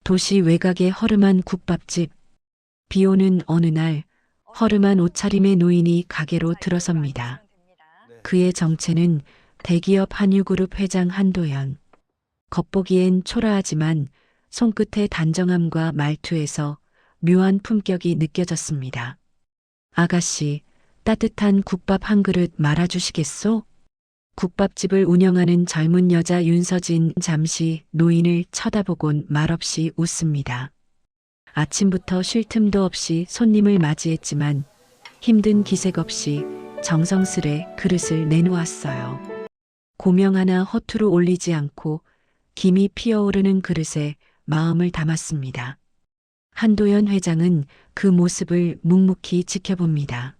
도시 외곽의 허름한 국밥집. 비 오는 어느 날 허름한 옷차림의 노인이 가게로 들어섭니다. 그의 정체는 대기업 한유그룹 회장 한도연. 겉보기엔 초라하지만 손끝의 단정함과 말투에서 묘한 품격이 느껴졌습니다. 아가씨, 따뜻한 국밥 한 그릇 말아주시겠소? 국밥집을 운영하는 젊은 여자 윤서진 잠시 노인을 쳐다보곤 말없이 웃습니다. 아침부터 쉴 틈도 없이 손님을 맞이했지만 힘든 기색 없이 정성스레 그릇을 내놓았어요. 고명 하나 허투루 올리지 않고 김이 피어오르는 그릇에 마음을 담았습니다. 한도연 회장은 그 모습을 묵묵히 지켜봅니다.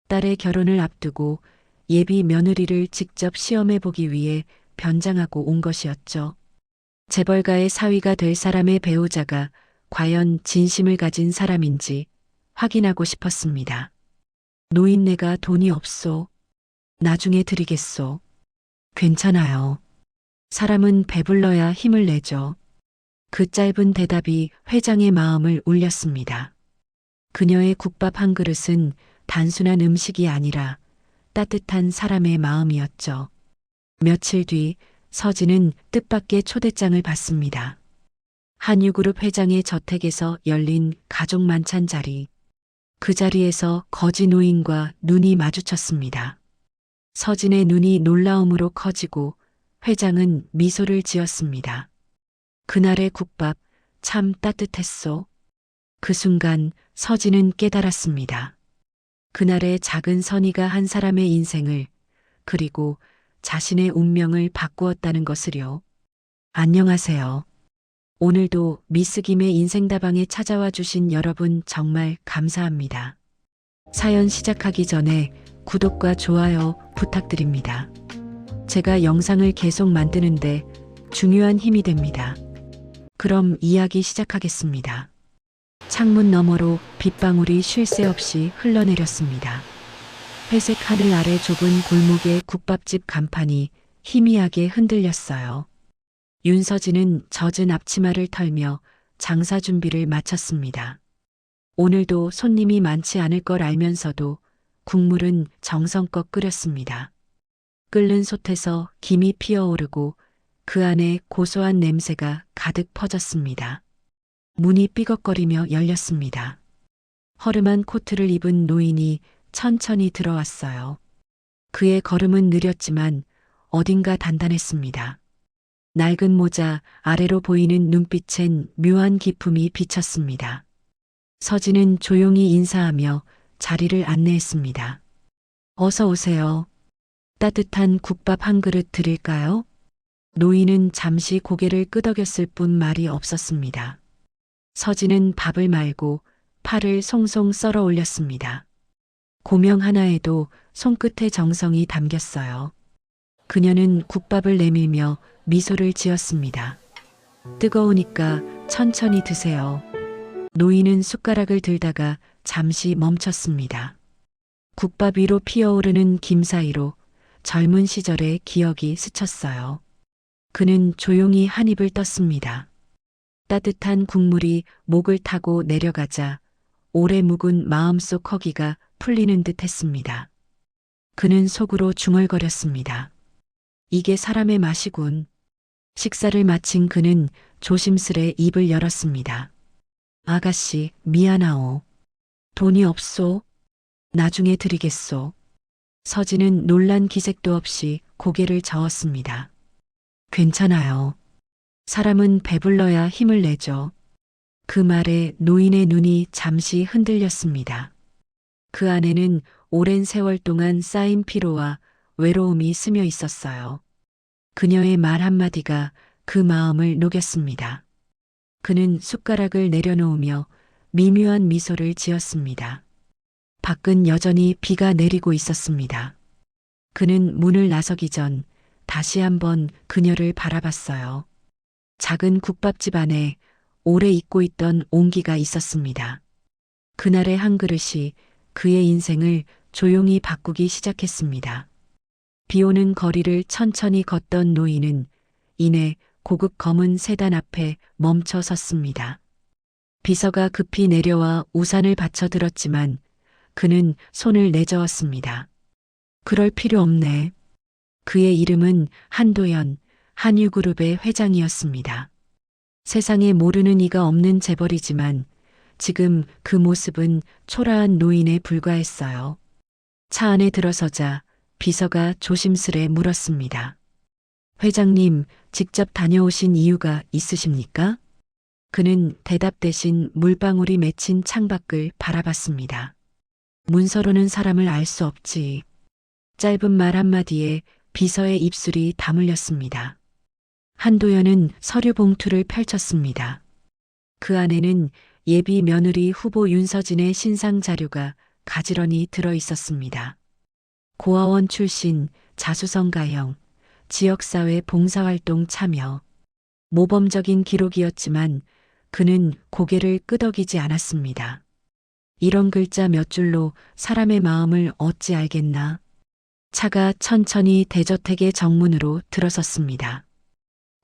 딸의 결혼을 앞두고 예비 며느리를 직접 시험해 보기 위해 변장하고 온 것이었죠. 재벌가의 사위가 될 사람의 배우자가 과연 진심을 가진 사람인지 확인하고 싶었습니다. 노인네가 돈이 없소. 나중에 드리겠소. 괜찮아요. 사람은 배불러야 힘을 내죠. 그 짧은 대답이 회장의 마음을 울렸습니다. 그녀의 국밥 한 그릇은 단순한 음식이 아니라 따뜻한 사람의 마음이었죠. 며칠 뒤 서진은 뜻밖의 초대장을 받습니다. 한유그룹 회장의 저택에서 열린 가족 만찬 자리. 그 자리에서 거지 노인과 눈이 마주쳤습니다. 서진의 눈이 놀라움으로 커지고 회장은 미소를 지었습니다. 그날의 국밥 참 따뜻했소. 그 순간 서진은 깨달았습니다. 그날의 작은 선의가 한 사람의 인생을 그리고 자신의 운명을 바꾸었다는 것을요. 안녕하세요. 오늘도 미스 김의 인생다방에 찾아와 주신 여러분 정말 감사합니다. 사연 시작하기 전에 구독과 좋아요 부탁드립니다. 제가 영상을 계속 만드는데 중요한 힘이 됩니다. 그럼 이야기 시작하겠습니다. 창문 너머로 빗방울이 쉴 새 없이 흘러내렸습니다. 회색 하늘 아래 좁은 골목의 국밥집 간판이 희미하게 흔들렸어요. 윤서진은 젖은 앞치마를 털며 장사 준비를 마쳤습니다. 오늘도 손님이 많지 않을 걸 알면서도 국물은 정성껏 끓였습니다. 끓는 솥에서 김이 피어오르고 그 안에 고소한 냄새가 가득 퍼졌습니다. 문이 삐걱거리며 열렸습니다. 허름한 코트를 입은 노인이 천천히 들어왔어요. 그의 걸음은 느렸지만 어딘가 단단했습니다. 낡은 모자 아래로 보이는 눈빛엔 묘한 기품이 비쳤습니다. 서진은 조용히 인사하며 자리를 안내했습니다. 어서 오세요. 따뜻한 국밥 한 그릇 드릴까요? 노인은 잠시 고개를 끄덕였을 뿐 말이 없었습니다. 서진은 밥을 말고 팔을 송송 썰어 올렸습니다. 고명 하나에도 손끝의 정성이 담겼어요. 그녀는 국밥을 내밀며 미소를 지었습니다. 뜨거우니까 천천히 드세요. 노인은 숟가락을 들다가 잠시 멈췄습니다. 국밥 위로 피어오르는 김 사이로 젊은 시절의 기억이 스쳤어요. 그는 조용히 한 입을 떴습니다. 따뜻한 국물이 목을 타고 내려가자 오래 묵은 마음속 허기가 풀리는 듯 했습니다. 그는 속으로 중얼거렸습니다. 이게 사람의 맛이군. 식사를 마친 그는 조심스레 입을 열었습니다. 아가씨, 미안하오. 돈이 없소. 나중에 드리겠소. 서진은 놀란 기색도 없이 고개를 저었습니다. 괜찮아요. 사람은 배불러야 힘을 내죠. 그 말에 노인의 눈이 잠시 흔들렸습니다. 그 안에는 오랜 세월 동안 쌓인 피로와 외로움이 스며 있었어요. 그녀의 말 한마디가 그 마음을 녹였습니다. 그는 숟가락을 내려놓으며 미묘한 미소를 지었습니다. 밖은 여전히 비가 내리고 있었습니다. 그는 문을 나서기 전 다시 한번 그녀를 바라봤어요. 작은 국밥집 안에 오래 잊고 있던 온기가 있었습니다. 그날의 한 그릇이 그의 인생을 조용히 바꾸기 시작했습니다. 비 오는 거리를 천천히 걷던 노인은 이내 고급 검은 세단 앞에 멈춰 섰습니다. 비서가 급히 내려와 우산을 받쳐들었지만 그는 손을 내저었습니다. 그럴 필요 없네. 그의 이름은 한도연, 한유그룹의 회장이었습니다. 세상에 모르는 이가 없는 재벌이지만 지금 그 모습은 초라한 노인에 불과했어요. 차 안에 들어서자 비서가 조심스레 물었습니다. 회장님, 직접 다녀오신 이유가 있으십니까? 그는 대답 대신 물방울이 맺힌 창밖을 바라봤습니다. 문서로는 사람을 알 수 없지. 짧은 말 한마디에 비서의 입술이 다물렸습니다. 한도연은 서류 봉투를 펼쳤습니다. 그 안에는 예비 며느리 후보 윤서진의 신상 자료가 가지런히 들어 있었습니다. 고아원 출신, 자수성 가형, 지역사회 봉사활동 참여. 모범적인 기록이었지만 그는 고개를 끄덕이지 않았습니다. 이런 글자 몇 줄로 사람의 마음을 어찌 알겠나. 차가 천천히 대저택의 정문으로 들어섰습니다.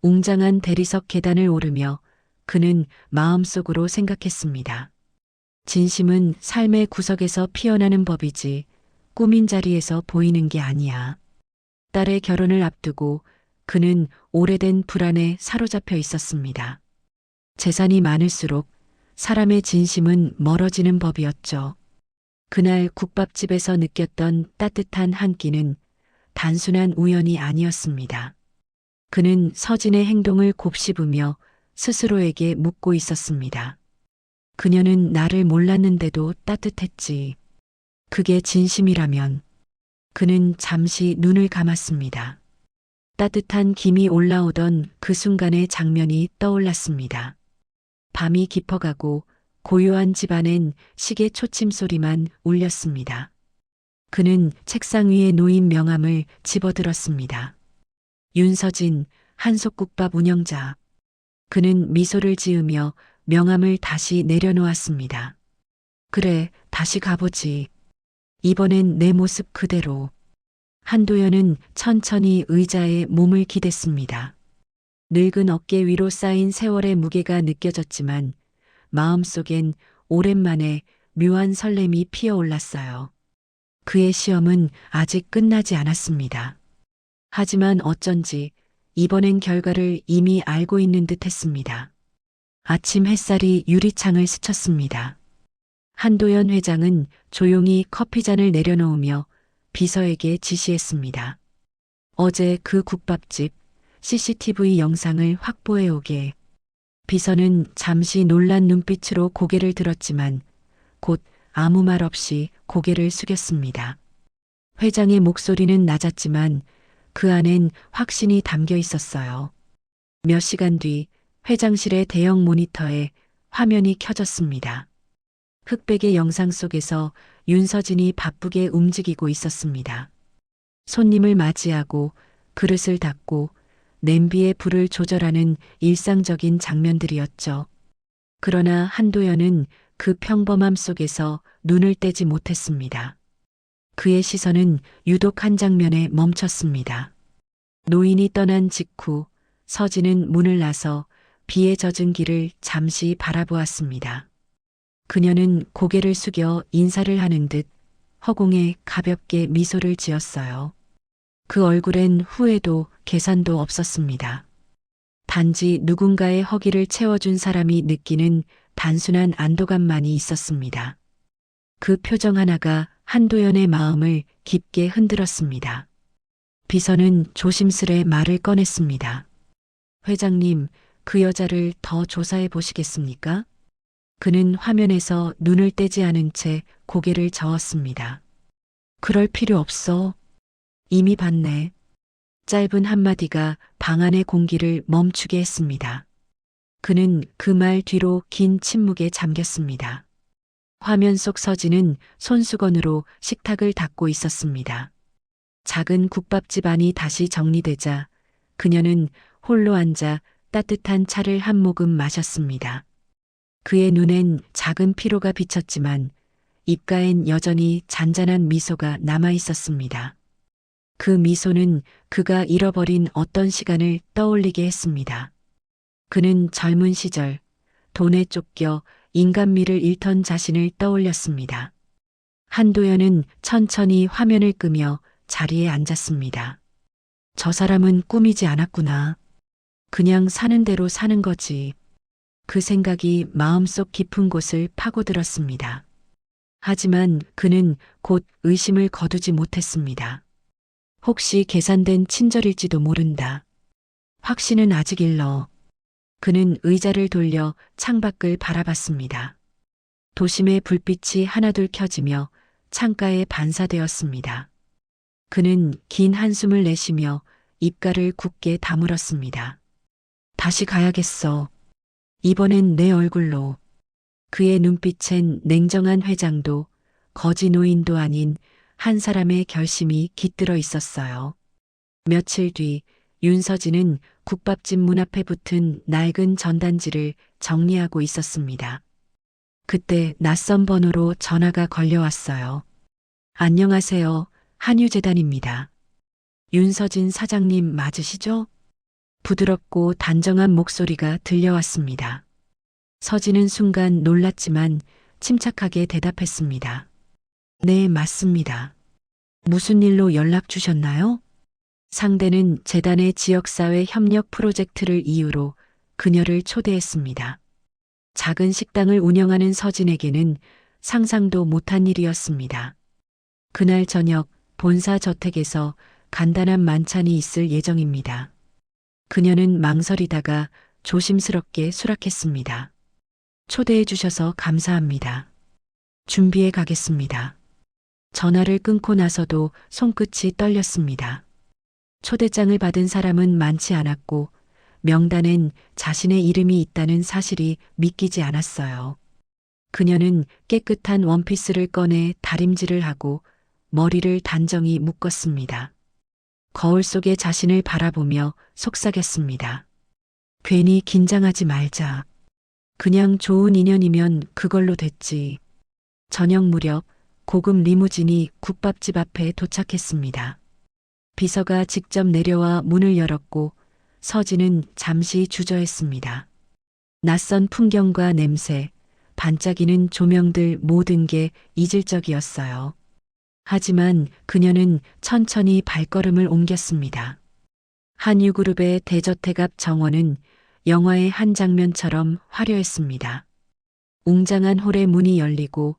웅장한 대리석 계단을 오르며 그는 마음속으로 생각했습니다. 진심은 삶의 구석에서 피어나는 법이지 꾸민 자리에서 보이는 게 아니야. 딸의 결혼을 앞두고 그는 오래된 불안에 사로잡혀 있었습니다. 재산이 많을수록 사람의 진심은 멀어지는 법이었죠. 그날 국밥집에서 느꼈던 따뜻한 한 끼는 단순한 우연이 아니었습니다. 그는 서진의 행동을 곱씹으며 스스로에게 묻고 있었습니다. 그녀는 나를 몰랐는데도 따뜻했지. 그게 진심이라면. 그는 잠시 눈을 감았습니다. 따뜻한 김이 올라오던 그 순간의 장면이 떠올랐습니다. 밤이 깊어가고 고요한 집안엔 시계 초침 소리만 울렸습니다. 그는 책상 위에 놓인 명함을 집어들었습니다. 윤서진, 한솥국밥 운영자. 그는 미소를 지으며 명함을 다시 내려놓았습니다. 그래, 다시 가보지. 이번엔 내 모습 그대로. 한도연은 천천히 의자에 몸을 기댔습니다. 늙은 어깨 위로 쌓인 세월의 무게가 느껴졌지만 마음속엔 오랜만에 묘한 설렘이 피어올랐어요. 그의 시험은 아직 끝나지 않았습니다. 하지만 어쩐지 이번엔 결과를 이미 알고 있는 듯 했습니다. 아침 햇살이 유리창을 스쳤습니다. 한도연 회장은 조용히 커피잔을 내려놓으며 비서에게 지시했습니다. 어제 그 국밥집 CCTV 영상을 확보해 오게. 비서는 잠시 놀란 눈빛으로 고개를 들었지만 곧 아무 말 없이 고개를 숙였습니다. 회장의 목소리는 낮았지만 그 안엔 확신이 담겨 있었어요. 몇 시간 뒤 회장실의 대형 모니터에 화면이 켜졌습니다. 흑백의 영상 속에서 윤서진이 바쁘게 움직이고 있었습니다. 손님을 맞이하고 그릇을 닦고 냄비에 불을 조절하는 일상적인 장면들이었죠. 그러나 한도연은 그 평범함 속에서 눈을 떼지 못했습니다. 그의 시선은 유독 한 장면에 멈췄습니다. 노인이 떠난 직후 서진은 문을 나서 비에 젖은 길을 잠시 바라보았습니다. 그녀는 고개를 숙여 인사를 하는 듯 허공에 가볍게 미소를 지었어요. 그 얼굴엔 후회도 계산도 없었습니다. 단지 누군가의 허기를 채워준 사람이 느끼는 단순한 안도감만이 있었습니다. 그 표정 하나가 한도연의 마음을 깊게 흔들었습니다. 비서는 조심스레 말을 꺼냈습니다. 회장님, 그 여자를 더 조사해 보시겠습니까? 그는 화면에서 눈을 떼지 않은 채 고개를 저었습니다. 그럴 필요 없어. 이미 봤네. 짧은 한마디가 방 안의 공기를 멈추게 했습니다. 그는 그 말 뒤로 긴 침묵에 잠겼습니다. 화면 속 서진은 손수건으로 식탁을 닦고 있었습니다. 작은 국밥집 안이 다시 정리되자 그녀는 홀로 앉아 따뜻한 차를 한 모금 마셨습니다. 그의 눈엔 작은 피로가 비쳤지만 입가엔 여전히 잔잔한 미소가 남아 있었습니다. 그 미소는 그가 잃어버린 어떤 시간을 떠올리게 했습니다. 그는 젊은 시절 돈에 쫓겨 인간미를 잃던 자신을 떠올렸습니다. 한도연은 천천히 화면을 끄며 자리에 앉았습니다. 저 사람은 꾸미지 않았구나. 그냥 사는 대로 사는 거지. 그 생각이 마음속 깊은 곳을 파고들었습니다. 하지만 그는 곧 의심을 거두지 못했습니다. 혹시 계산된 친절일지도 모른다. 확신은 아직 일러. 그는 의자를 돌려 창밖을 바라봤습니다. 도심의 불빛이 하나둘 켜지며 창가에 반사되었습니다. 그는 긴 한숨을 내쉬며 입가를 굳게 다물었습니다. 다시 가야겠어. 이번엔 내 얼굴로. 그의 눈빛엔 냉정한 회장도 거지 노인도 아닌 한 사람의 결심이 깃들어 있었어요. 며칠 뒤 윤서진은 국밥집 문 앞에 붙은 낡은 전단지를 정리하고 있었습니다. 그때 낯선 번호로 전화가 걸려왔어요. 안녕하세요. 한유재단입니다. 윤서진 사장님 맞으시죠? 부드럽고 단정한 목소리가 들려왔습니다. 서진은 순간 놀랐지만 침착하게 대답했습니다. 네, 맞습니다. 무슨 일로 연락 주셨나요? 상대는 재단의 지역사회 협력 프로젝트를 이유로 그녀를 초대했습니다. 작은 식당을 운영하는 서진에게는 상상도 못한 일이었습니다. 그날 저녁 본사 저택에서 간단한 만찬이 있을 예정입니다. 그녀는 망설이다가 조심스럽게 수락했습니다. 초대해 주셔서 감사합니다. 준비해 가겠습니다. 전화를 끊고 나서도 손끝이 떨렸습니다. 초대장을 받은 사람은 많지 않았고 명단엔 자신의 이름이 있다는 사실이 믿기지 않았어요. 그녀는 깨끗한 원피스를 꺼내 다림질을 하고 머리를 단정히 묶었습니다. 거울 속에 자신을 바라보며 속삭였습니다. 괜히 긴장하지 말자. 그냥 좋은 인연이면 그걸로 됐지. 저녁 무렵 고급 리무진이 국밥집 앞에 도착했습니다. 비서가 직접 내려와 문을 열었고 서진은 잠시 주저했습니다. 낯선 풍경과 냄새, 반짝이는 조명들 모든 게 이질적이었어요. 하지만 그녀는 천천히 발걸음을 옮겼습니다. 한유그룹의 대저택 앞 정원은 영화의 한 장면처럼 화려했습니다. 웅장한 홀의 문이 열리고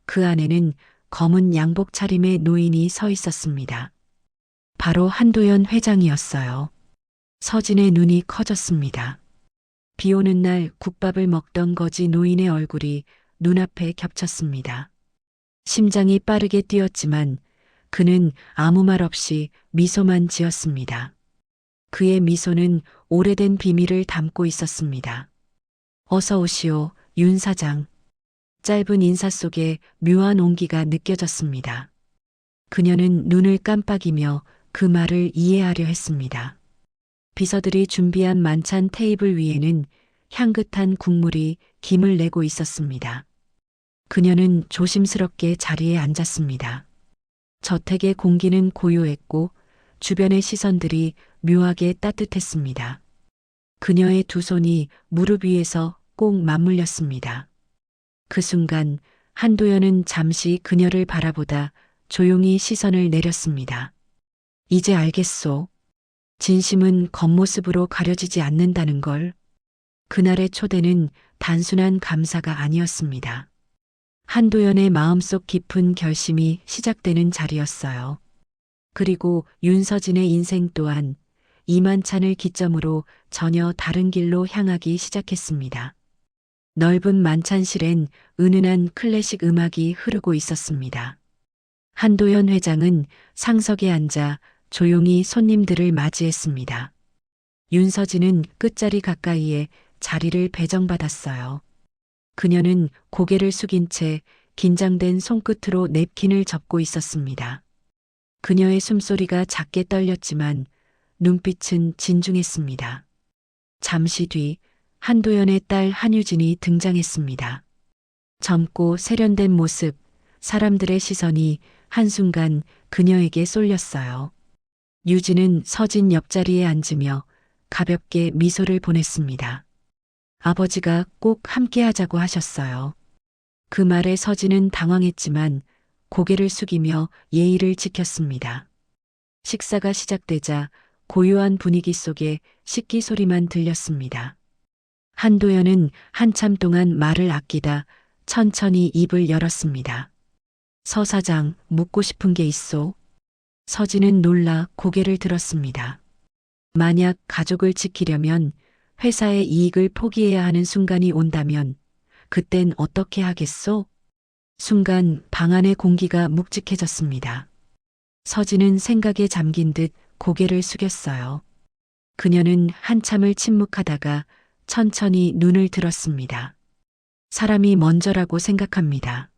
그 안에는 검은 양복 차림의 노인이 서 있었습니다. 바로 한도연 회장이었어요. 서진의 눈이 커졌습니다. 비 오는 날 국밥을 먹던 거지 노인의 얼굴이 눈앞에 겹쳤습니다. 심장이 빠르게 뛰었지만 그는 아무 말 없이 미소만 지었습니다. 그의 미소는 오래된 비밀을 담고 있었습니다. 어서 오시오, 윤 사장. 짧은 인사 속에 묘한 온기가 느껴졌습니다. 그녀는 눈을 깜빡이며 그 말을 이해하려 했습니다. 비서들이 준비한 만찬 테이블 위에는 향긋한 국물이 김을 내고 있었습니다. 그녀는 조심스럽게 자리에 앉았습니다. 저택의 공기는 고요했고 주변의 시선들이 묘하게 따뜻했습니다. 그녀의 두 손이 무릎 위에서 꼭 맞물렸습니다. 그 순간 한도연은 잠시 그녀를 바라보다 조용히 시선을 내렸습니다. 이제 알겠소. 진심은 겉모습으로 가려지지 않는다는 걸. 그날의 초대는 단순한 감사가 아니었습니다. 한도연의 마음속 깊은 결심이 시작되는 자리였어요. 그리고 윤서진의 인생 또한 이만찬을 기점으로 전혀 다른 길로 향하기 시작했습니다. 넓은 만찬실엔 은은한 클래식 음악이 흐르고 있었습니다. 한도연 회장은 상석에 앉아 조용히 손님들을 맞이했습니다. 윤서진은 끝자리 가까이에 자리를 배정받았어요. 그녀는 고개를 숙인 채 긴장된 손끝으로 냅킨을 접고 있었습니다. 그녀의 숨소리가 작게 떨렸지만 눈빛은 진중했습니다. 잠시 뒤 한도연의 딸 한유진이 등장했습니다. 젊고 세련된 모습, 사람들의 시선이 한순간 그녀에게 쏠렸어요. 유진은 서진 옆자리에 앉으며 가볍게 미소를 보냈습니다. 아버지가 꼭 함께 하자고 하셨어요. 그 말에 서진은 당황했지만 고개를 숙이며 예의를 지켰습니다. 식사가 시작되자 고요한 분위기 속에 식기 소리만 들렸습니다. 한도연은 한참 동안 말을 아끼다 천천히 입을 열었습니다. 서 사장, 묻고 싶은 게 있소. 서진은 놀라 고개를 들었습니다. 만약 가족을 지키려면 회사의 이익을 포기해야 하는 순간이 온다면 그땐 어떻게 하겠소? 순간 방 안의 공기가 묵직해졌습니다. 서진은 생각에 잠긴 듯 고개를 숙였어요. 그녀는 한참을 침묵하다가 천천히 눈을 들었습니다. 사람이 먼저라고 생각합니다.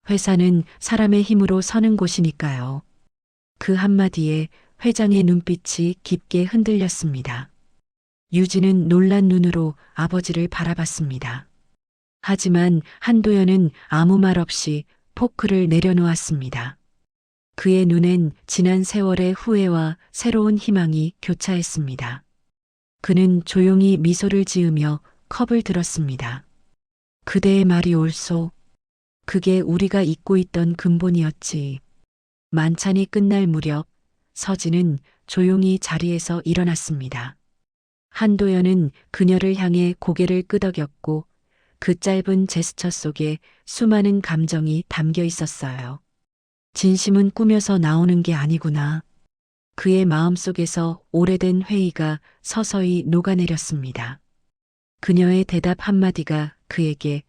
회사는 사람의 힘으로 서는 곳이니까요. 그 한마디에 회장의 눈빛이 깊게 흔들렸습니다. 유진은 놀란 눈으로 아버지를 바라봤습니다. 하지만 한도연은 아무 말 없이 포크를 내려놓았습니다. 그의 눈엔 지난 세월의 후회와 새로운 희망이 교차했습니다. 그는 조용히 미소를 지으며 컵을 들었습니다. 그대의 말이 옳소. 그게 우리가 잊고 있던 근본이었지. 만찬이 끝날 무렵 서진은 조용히 자리에서 일어났습니다. 한도연은 그녀를 향해 고개를 끄덕였고 그 짧은 제스처 속에 수많은 감정이 담겨 있었어요. 진심은 꾸며서 나오는 게 아니구나. 그의 마음속에서 오래된 회의가 서서히 녹아내렸습니다. 그녀의 대답 한마디가 그에게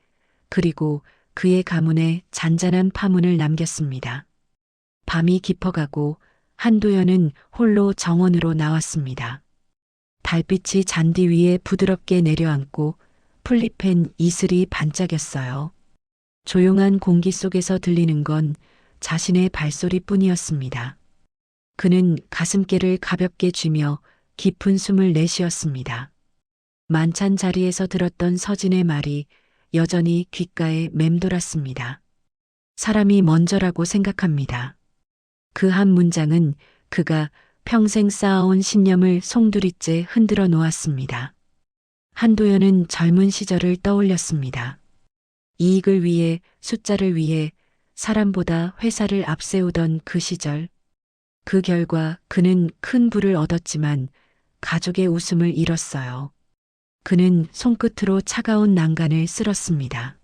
그리고 그의 가문에 잔잔한 파문을 남겼습니다. 밤이 깊어가고 한도연은 홀로 정원으로 나왔습니다. 달빛이 잔디 위에 부드럽게 내려앉고 풀잎엔 이슬이 반짝였어요. 조용한 공기 속에서 들리는 건 자신의 발소리뿐이었습니다. 그는 가슴께를 가볍게 쥐며 깊은 숨을 내쉬었습니다. 만찬 자리에서 들었던 서진의 말이 여전히 귓가에 맴돌았습니다. 사람이 먼저라고 생각합니다. 그 한 문장은 그가 평생 쌓아온 신념을 송두리째 흔들어 놓았습니다. 한도연은 젊은 시절을 떠올렸습니다. 이익을 위해, 숫자를 위해 사람보다 회사를 앞세우던 그 시절. 그 결과 그는 큰 부를 얻었지만 가족의 웃음을 잃었어요. 그는 손끝으로 차가운 난간을 쓸었습니다.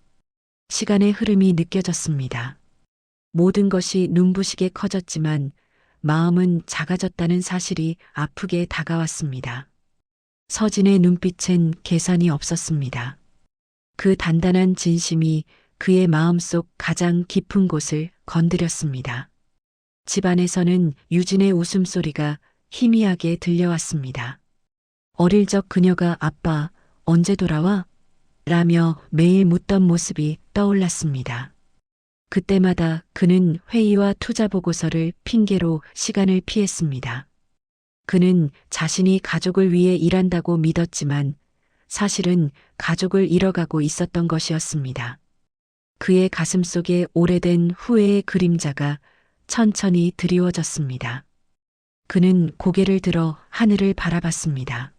시간의 흐름이 느껴졌습니다. 모든 것이 눈부시게 커졌지만 마음은 작아졌다는 사실이 아프게 다가왔습니다. 서진의 눈빛엔 계산이 없었습니다. 그 단단한 진심이 그의 마음속 가장 깊은 곳을 건드렸습니다. 집안에서는 유진의 웃음소리가 희미하게 들려왔습니다. 어릴 적 그녀가 아빠, 언제 돌아와? 라며 매일 묻던 모습이 떠올랐습니다. 그때마다 그는 회의와 투자 보고서를 핑계로 시간을 피했습니다. 그는 자신이 가족을 위해 일한다고 믿었지만 사실은 가족을 잃어가고 있었던 것이었습니다. 그의 가슴 속에 오래된 후회의 그림자가 천천히 드리워졌습니다. 그는 고개를 들어 하늘을 바라봤습니다.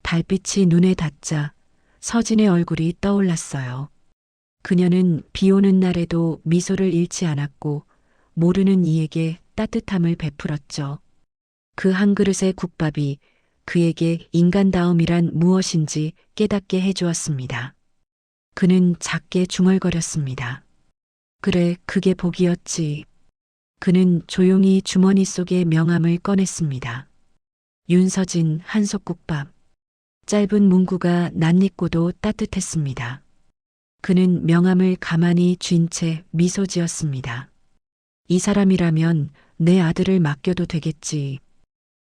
달빛이 눈에 닿자 서진의 얼굴이 떠올랐어요. 그녀는 비 오는 날에도 미소를 잃지 않았고 모르는 이에게 따뜻함을 베풀었죠. 그 한 그릇의 국밥이 그에게 인간다움이란 무엇인지 깨닫게 해주었습니다. 그는 작게 중얼거렸습니다. 그래, 그게 복이었지. 그는 조용히 주머니 속의 명함을 꺼냈습니다. 윤서진 한솥국밥. 짧은 문구가 낯익고도 따뜻했습니다. 그는 명함을 가만히 쥔 채 미소 지었습니다. 이 사람이라면 내 아들을 맡겨도 되겠지.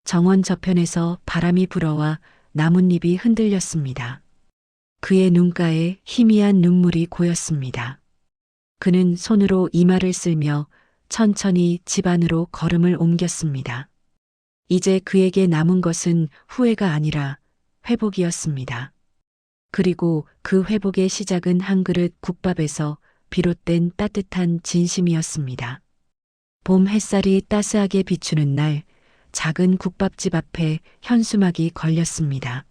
정원 저편에서 바람이 불어와 나뭇잎이 흔들렸습니다. 그의 눈가에 희미한 눈물이 고였습니다. 그는 손으로 이마를 쓸며 천천히 집 안으로 걸음을 옮겼습니다. 이제 그에게 남은 것은 후회가 아니라 회복이었습니다. 그리고 그 회복의 시작은 한 그릇 국밥에서 비롯된 따뜻한 진심이었습니다. 봄 햇살이 따스하게 비추는 날, 작은 국밥집 앞에 현수막이 걸렸습니다.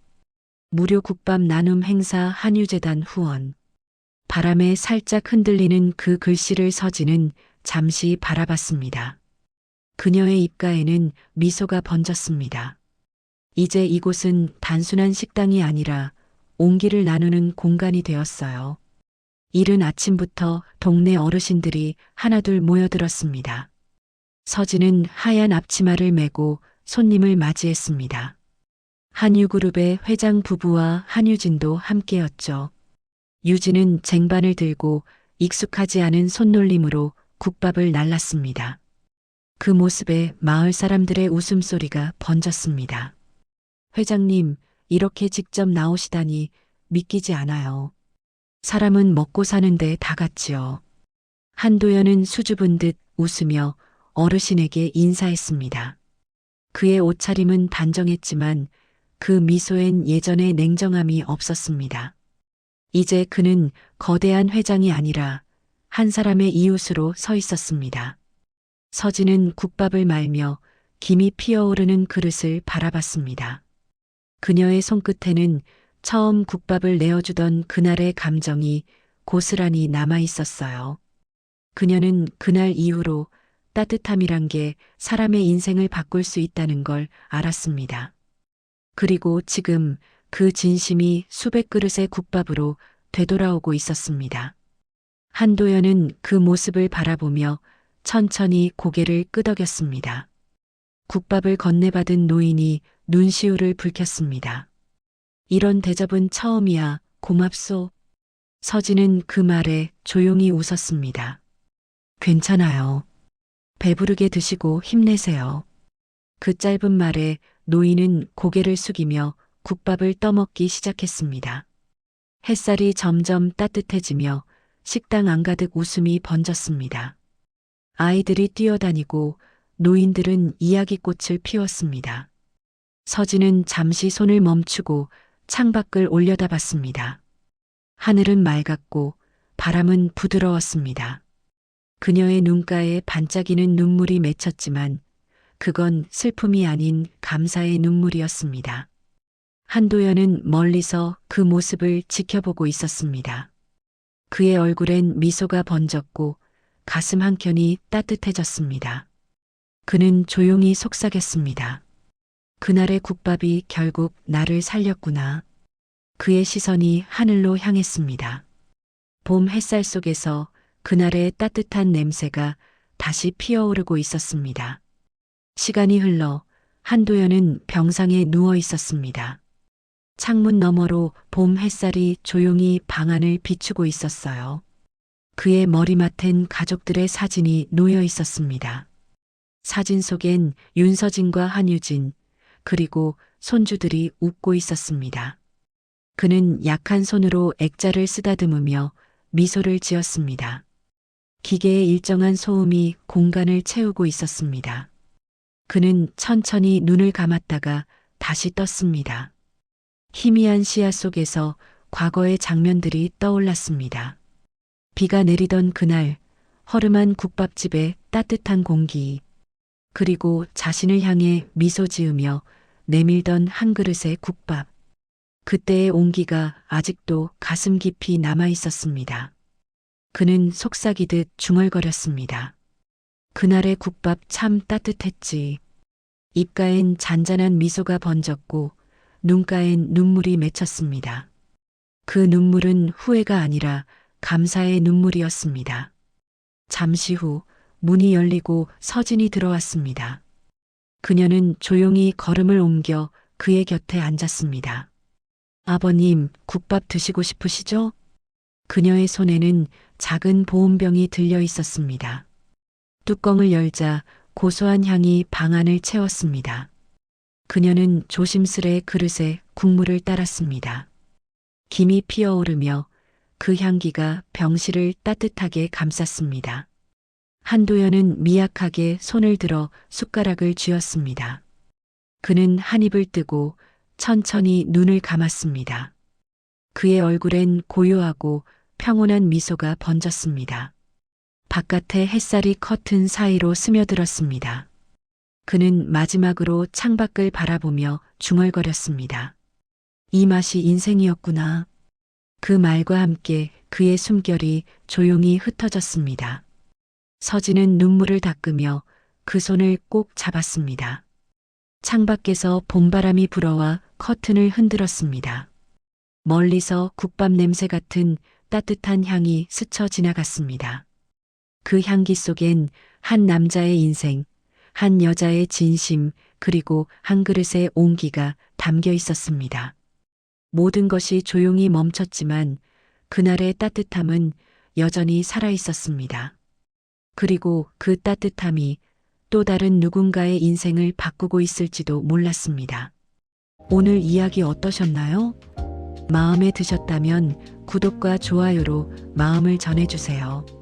무료 국밥 나눔 행사 한유재단 후원. 바람에 살짝 흔들리는 그 글씨를 서진은 잠시 바라봤습니다. 그녀의 입가에는 미소가 번졌습니다. 이제 이곳은 단순한 식당이 아니라 온기를 나누는 공간이 되었어요. 이른 아침부터 동네 어르신들이 하나둘 모여들었습니다. 서진은 하얀 앞치마를 메고 손님을 맞이했습니다. 한유그룹의 회장 부부와 한유진도 함께였죠. 유진은 쟁반을 들고 익숙하지 않은 손놀림으로 국밥을 날랐습니다. 그 모습에 마을 사람들의 웃음소리가 번졌습니다. 회장님, 이렇게 직접 나오시다니 믿기지 않아요. 사람은 먹고 사는데 다 같지요. 한도연은 수줍은 듯 웃으며 어르신에게 인사했습니다. 그의 옷차림은 단정했지만 그 미소엔 예전의 냉정함이 없었습니다. 이제 그는 거대한 회장이 아니라 한 사람의 이웃으로 서 있었습니다. 서진은 국밥을 말며 김이 피어오르는 그릇을 바라봤습니다. 그녀의 손끝에는 처음 국밥을 내어주던 그날의 감정이 고스란히 남아 있었어요. 그녀는 그날 이후로 따뜻함이란 게 사람의 인생을 바꿀 수 있다는 걸 알았습니다. 그리고 지금 그 진심이 수백 그릇의 국밥으로 되돌아오고 있었습니다. 한도연은 그 모습을 바라보며 천천히 고개를 끄덕였습니다. 국밥을 건네받은 노인이 눈시울을 붉혔습니다. 이런 대접은 처음이야, 고맙소. 서진은 그 말에 조용히 웃었습니다. 괜찮아요. 배부르게 드시고 힘내세요. 그 짧은 말에 노인은 고개를 숙이며 국밥을 떠먹기 시작했습니다. 햇살이 점점 따뜻해지며 식당 안가득 웃음이 번졌습니다. 아이들이 뛰어다니고 노인들은 이야기꽃을 피웠습니다. 서진은 잠시 손을 멈추고 창밖을 올려다봤습니다. 하늘은 맑았고 바람은 부드러웠습니다. 그녀의 눈가에 반짝이는 눈물이 맺혔지만 그건 슬픔이 아닌 감사의 눈물이었습니다. 한도연은 멀리서 그 모습을 지켜보고 있었습니다. 그의 얼굴엔 미소가 번졌고 가슴 한켠이 따뜻해졌습니다. 그는 조용히 속삭였습니다. 그날의 국밥이 결국 나를 살렸구나. 그의 시선이 하늘로 향했습니다. 봄 햇살 속에서 그날의 따뜻한 냄새가 다시 피어오르고 있었습니다. 시간이 흘러 한도연은 병상에 누워 있었습니다. 창문 너머로 봄 햇살이 조용히 방 안을 비추고 있었어요. 그의 머리맡엔 가족들의 사진이 놓여 있었습니다. 사진 속엔 윤서진과 한유진, 그리고 손주들이 웃고 있었습니다. 그는 약한 손으로 액자를 쓰다듬으며 미소를 지었습니다. 기계의 일정한 소음이 공간을 채우고 있었습니다. 그는 천천히 눈을 감았다가 다시 떴습니다. 희미한 시야 속에서 과거의 장면들이 떠올랐습니다. 비가 내리던 그날, 허름한 국밥집의 따뜻한 공기, 그리고 자신을 향해 미소 지으며 내밀던 한 그릇의 국밥. 그때의 온기가 아직도 가슴 깊이 남아 있었습니다. 그는 속삭이듯 중얼거렸습니다. 그날의 국밥 참 따뜻했지. 입가엔 잔잔한 미소가 번졌고 눈가엔 눈물이 맺혔습니다. 그 눈물은 후회가 아니라 감사의 눈물이었습니다. 잠시 후 문이 열리고 서진이 들어왔습니다. 그녀는 조용히 걸음을 옮겨 그의 곁에 앉았습니다. 아버님, 국밥 드시고 싶으시죠? 그녀의 손에는 작은 보온병이 들려 있었습니다. 뚜껑을 열자 고소한 향이 방 안을 채웠습니다. 그녀는 조심스레 그릇에 국물을 따랐습니다. 김이 피어오르며 그 향기가 병실을 따뜻하게 감쌌습니다. 한도연은 미약하게 손을 들어 숟가락을 쥐었습니다. 그는 한 입을 뜨고 천천히 눈을 감았습니다. 그의 얼굴엔 고요하고 평온한 미소가 번졌습니다. 바깥의 햇살이 커튼 사이로 스며들었습니다. 그는 마지막으로 창밖을 바라보며 중얼거렸습니다. 이 맛이 인생이었구나. 그 말과 함께 그의 숨결이 조용히 흩어졌습니다. 서진은 눈물을 닦으며 그 손을 꼭 잡았습니다. 창밖에서 봄바람이 불어와 커튼을 흔들었습니다. 멀리서 국밥 냄새 같은 따뜻한 향이 스쳐 지나갔습니다. 그 향기 속엔 한 남자의 인생, 한 여자의 진심, 그리고 한 그릇의 온기가 담겨 있었습니다. 모든 것이 조용히 멈췄지만 그날의 따뜻함은 여전히 살아 있었습니다. 그리고 그 따뜻함이 또 다른 누군가의 인생을 바꾸고 있을지도 몰랐습니다. 오늘 이야기 어떠셨나요? 마음에 드셨다면 구독과 좋아요로 마음을 전해주세요.